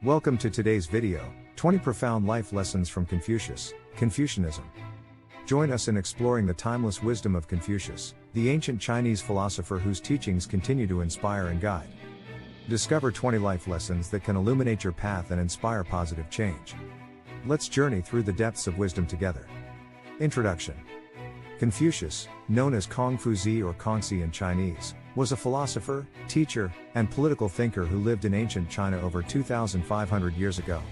Welcome to today's video, 20 Profound Life Lessons from Confucius, Confucianism. Join us in exploring the timeless wisdom of Confucius, the ancient Chinese philosopher whose teachings continue to inspire and guide. Discover 20 life lessons that can illuminate your path and inspire positive change. Let's journey through the depths of wisdom together. Introduction. Confucius, known as Confuzi or Kongzi in Chinese, was a philosopher, teacher, and political thinker who lived in ancient China over 2,500 years ago.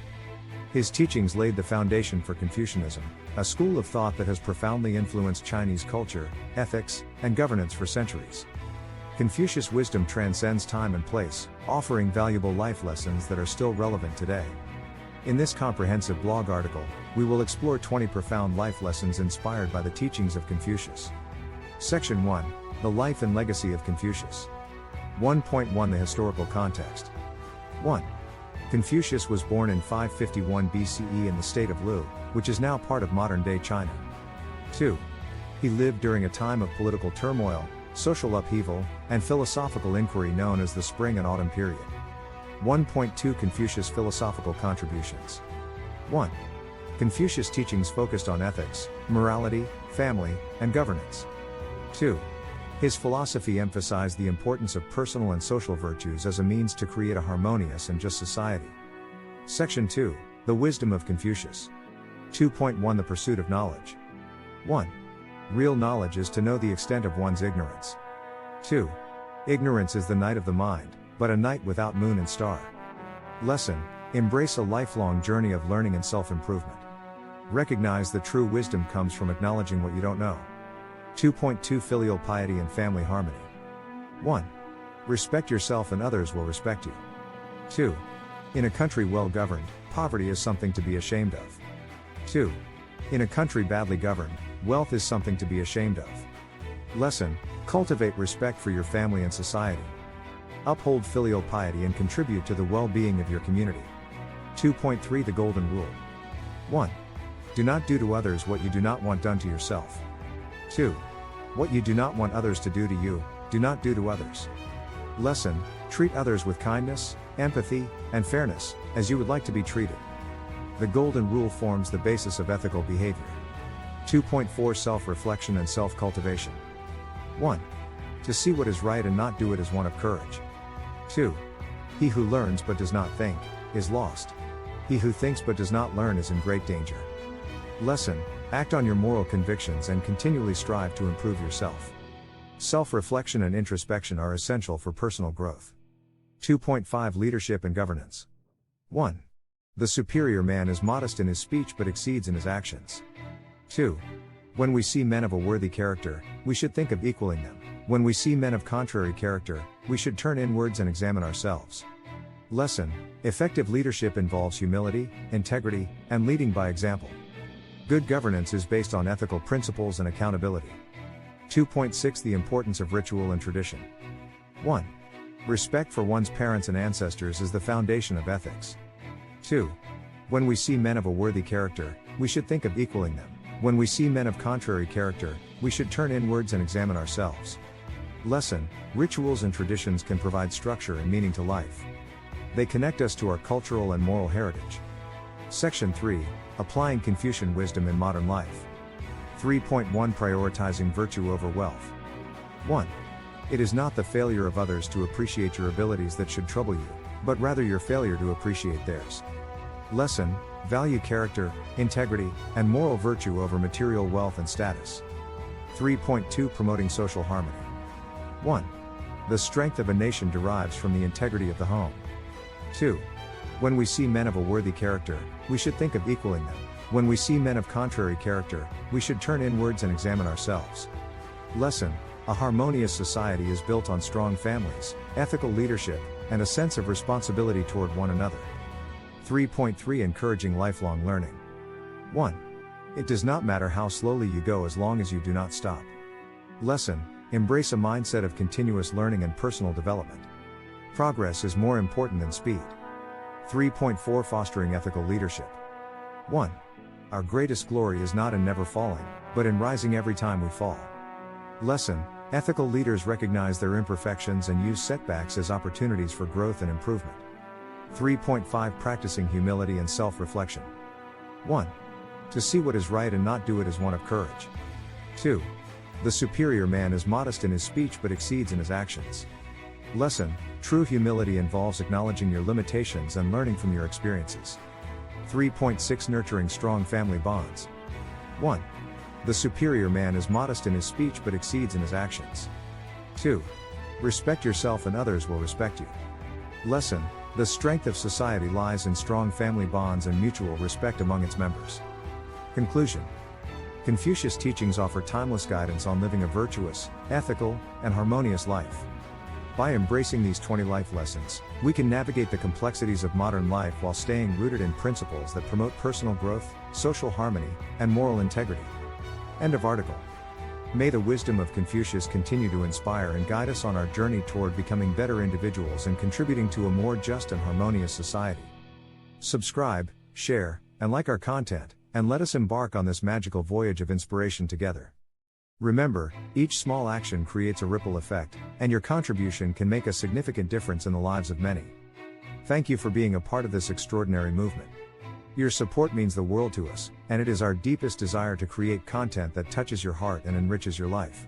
His teachings laid the foundation for Confucianism, a school of thought that has profoundly influenced Chinese culture, ethics, and governance for centuries. Confucius' wisdom transcends time and place, offering valuable life lessons that are still relevant today. In this comprehensive blog article, we will explore 20 profound life lessons inspired by the teachings of Confucius. Section 1. The Life and Legacy of Confucius. 1.1 The Historical Context. 1. Confucius was born in 551 BCE in the state of Lu, which is now part of modern-day China. 2. He lived during a time of political turmoil, social upheaval, and philosophical inquiry known as the Spring and Autumn period. 1.2 Confucius' philosophical contributions. 1. Confucius' teachings focused on ethics, morality, family, and governance. 2. His philosophy emphasized the importance of personal and social virtues as a means to create a harmonious and just society. Section 2. The Wisdom of Confucius. 2.1 The Pursuit of Knowledge. 1. Real knowledge is to know the extent of one's ignorance. 2. Ignorance is the night of the mind, but a night without moon and star. Lesson. Embrace a lifelong journey of learning and self-improvement. Recognize that true wisdom comes from acknowledging what you don't know. 2.2 Filial piety and family harmony. 1. Respect yourself and others will respect you. 2. In a country well governed, poverty is something to be ashamed of. 2. In a country badly governed, wealth is something to be ashamed of. Lesson. Cultivate respect for your family and society. Uphold filial piety and contribute to the well-being of your community. 2.3 The Golden Rule. 1. Do not do to others what you do not want done to yourself. 2. What you do not want others to do to you, do not do to others. Lesson. Treat others with kindness, empathy, and fairness, as you would like to be treated. The Golden Rule forms the basis of ethical behavior. 2.4 Self-reflection and self-cultivation. 1. To see what is right and not do it is one of courage. 2. He who learns but does not think, is lost. He who thinks but does not learn is in great danger. Lesson. Act on your moral convictions and continually strive to improve yourself. Self-reflection and introspection are essential for personal growth. 2.5 Leadership and Governance. 1. The superior man is modest in his speech but exceeds in his actions. 2. When we see men of a worthy character, we should think of equaling them. When we see men of contrary character, we should turn inwards and examine ourselves. Lesson. Effective leadership involves humility, integrity, and leading by example. Good governance is based on ethical principles and accountability. 2.6 The Importance of Ritual and Tradition. 1. Respect for one's parents and ancestors is the foundation of ethics. 2. When we see men of a worthy character, we should think of equaling them. When we see men of contrary character, we should turn inwards and examine ourselves. Lesson. Rituals and traditions can provide structure and meaning to life. They connect us to our cultural and moral heritage. Section 3. Applying Confucian Wisdom in Modern Life. 3.1 Prioritizing Virtue over Wealth. 1. It is not the failure of others to appreciate your abilities that should trouble you, but rather your failure to appreciate theirs. Lesson. Value character, integrity, and moral virtue over material wealth and status. 3.2 Promoting Social Harmony. 1. The strength of a nation derives from the integrity of the home. 2. When we see men of a worthy character, we should think of equaling them. When we see men of contrary character, we should turn inwards and examine ourselves. Lesson. A harmonious society is built on strong families, ethical leadership, and a sense of responsibility toward one another. 3.3 Encouraging lifelong learning. 1. It does not matter how slowly you go as long as you do not stop. Lesson. Embrace a mindset of continuous learning and personal development. Progress is more important than speed. 3.4 Fostering ethical leadership. 1. Our greatest glory is not in never falling, but in rising every time we fall. Lesson. Ethical leaders recognize their imperfections and use setbacks as opportunities for growth and improvement. 3.5 Practicing humility and self-reflection. 1. To see what is right and not do it is one of courage. 2. The superior man is modest in his speech but exceeds in his actions. Lesson: true humility involves acknowledging your limitations and learning from your experiences. 3.6 Nurturing strong family bonds. 1. The superior man is modest in his speech but exceeds in his actions. 2. Respect yourself and others will respect you. Lesson: the strength of society lies in strong family bonds and mutual respect among its members. Conclusion: Confucius' teachings offer timeless guidance on living a virtuous, ethical, and harmonious life. By embracing these 20 life lessons, we can navigate the complexities of modern life while staying rooted in principles that promote personal growth, social harmony, and moral integrity. End of article. May the wisdom of Confucius continue to inspire and guide us on our journey toward becoming better individuals and contributing to a more just and harmonious society. Subscribe, share, and like our content, and let us embark on this magical voyage of inspiration together. Remember, each small action creates a ripple effect, and your contribution can make a significant difference in the lives of many. Thank you for being a part of this extraordinary movement. Your support means the world to us, and it is our deepest desire to create content that touches your heart and enriches your life.